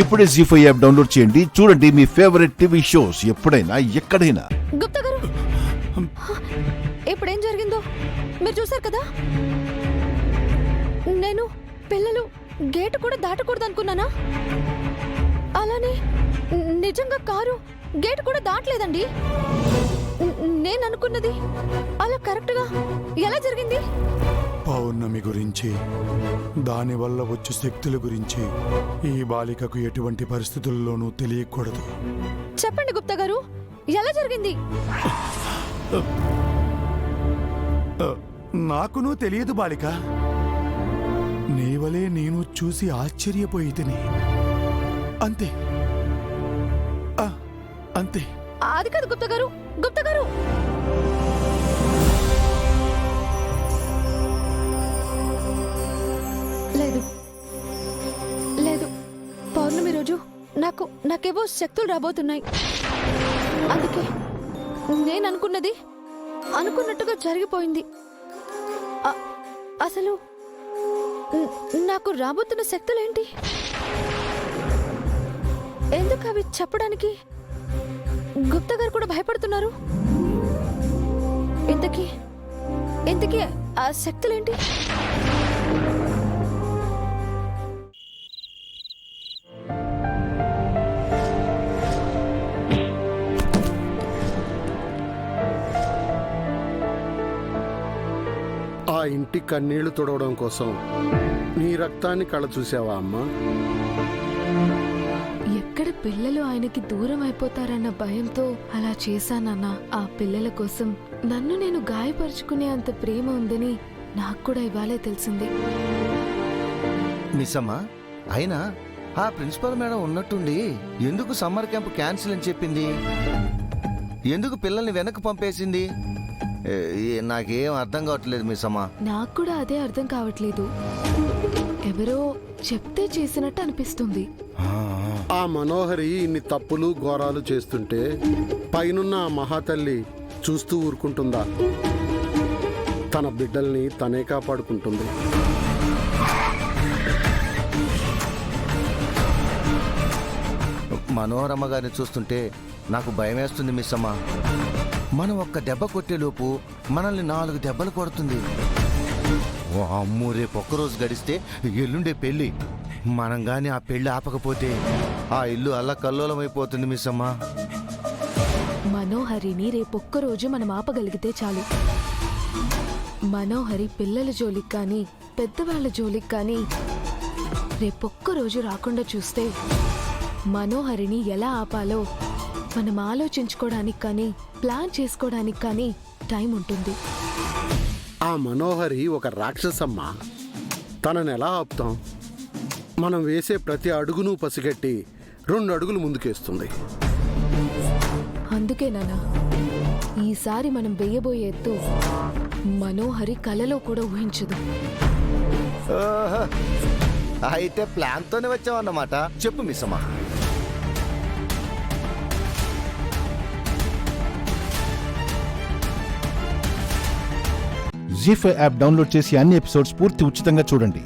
ఇప్పుడే జీ5 app download చేయండి. చూడండి మీ ఫేవరెట్ టీవీ షోస్ ఎప్పుడైనా ఎక్కడైనా. గుప్తా గారు, ఇప్పుడేం జరిగిందో మీరు చూసారు కదా. నేను పిల్లలు గేటు కూడా దాటకూడదు అనుకున్నానా? అలానే నిజంగా కారు గేటు కూడా దాటలేదండి. నేను అనుకున్నది అలా కరెక్ట్గా ఎలా జరిగింది? పౌర్ణమి గురించి, దానివల్ల వచ్చే శక్తుల గురించి ఈ బాలికకు ఎటువంటి పరిస్థితుల్లోనూ తెలియకూడదు. చెప్పండి గుప్తా గారు, ఎలా జరిగింది? నాకునూ తెలియదు బాలిక. నీవలే నేను చూసి ఆశ్చర్యపోయితిని. అంతే, అంతే. అది కాదు గుప్తా గారు, గుప్తా గారు. లేదు లేదు, పౌర్ణమి రోజు నాకేవో శక్తులు రాబోతున్నాయి. అందుకే నేను అనుకున్నట్టుగా జరిగిపోయింది. అసలు నాకు రాబోతున్న శక్తులేంటి? ఎందుకు అవి చెప్పడానికి గుప్తా గారు కూడా భయపడుతున్నారు? ఇంతకీ ఆ శక్తులేంటి? ఆ ఇంటి కన్నీళ్లు తుడవడం కోసం నీ రక్తాన్ని కళ్ళ చూసావా అమ్మా? ఎక్కడ పిల్లలు ఆయనకి దూరం అయిపోతారన్న భయంతో అలా చేశానన్నా. ఆ పిల్లల కోసం నన్ను నేను గాయపరుచుకునే అంత ప్రేమ ఉందని నాకు కూడా ఇవాళే తెలిసింది. మిస్ అమ్మా, అయినా ఆ ప్రిన్సిపల్ మేడం ఉన్నట్టుండి ఎందుకు సమ్మర్ క్యాంప్ క్యాన్సిల్ అని చెప్పింది? ఎందుకు పిల్లల్ని వెనక్కి పంపేసింది? నాకేం అర్థం కావట్లేదు మిస్ అమ్మా. నాకు కూడా అదే అర్థం కావట్లేదు. ఎవరో చెప్తే చేసినట్టు అనిపిస్తుంది. ఆ మనోహరి ఇన్ని తప్పులు ఘోరాలు చేస్తుంటే పైనున్న ఆ మహాతల్లి చూస్తూ ఊరుకుంటుందా? తన బిడ్డల్ని తనే కాపాడుకుంటుంది. మనోరమ్మ గారిని చూస్తుంటే నాకు భయం వేస్తుంది మిస్ అమ్మా. మనం ఒక్క దెబ్బ కొట్టేలోపు మనల్ని 4 దెబ్బలు కొడుతుంది. ఓ అమ్మూ, రేపు ఒక్కరోజు గడిస్తే ఎల్లుండే పెళ్ళి. మనం గాని ఆ పెళ్లి ఆపకపోతే ఆ ఇల్లు అల్లకల్లోలమైపోతుంది మిస్ అమ్మా. మనోహరిని రేపొక్కరోజు మనం ఆపగలిగితే చాలు. మనోహరి పిల్లల జోలికి కానీ పెద్దవాళ్ల జోలికి కానీ రేపొక్కరోజు రాకుండా చూస్తే మనోహరిని ఎలా ఆపాలో మనం ఆలోచించుకోవడానికి కానీ ప్లాన్ చేసుకోవడానికి కానీ టైం ఉంటుంది. ఆ మనోహరి ఒక రాక్షసమ్మ. తనని ఎలా ఆపుతాం? మనం వేసే ప్రతి అడుగును పసిగట్టి 2 అడుగులు ముందుకేస్తుంది. అందుకే నాన్న, ఈసారి మనం వేయబోయే ఎత్తు మనోహరి కలలో కూడా ఊహించదు. అయితే ప్లాన్తోనే వచ్చావన్నమాట. చెప్పు మిస్ అమ్మా. జీ5 యాప్ డౌన్లోడ్ చేసి అన్ని ఎపిసోడ్స్ పూర్తి ఉచితంగా చూడండి.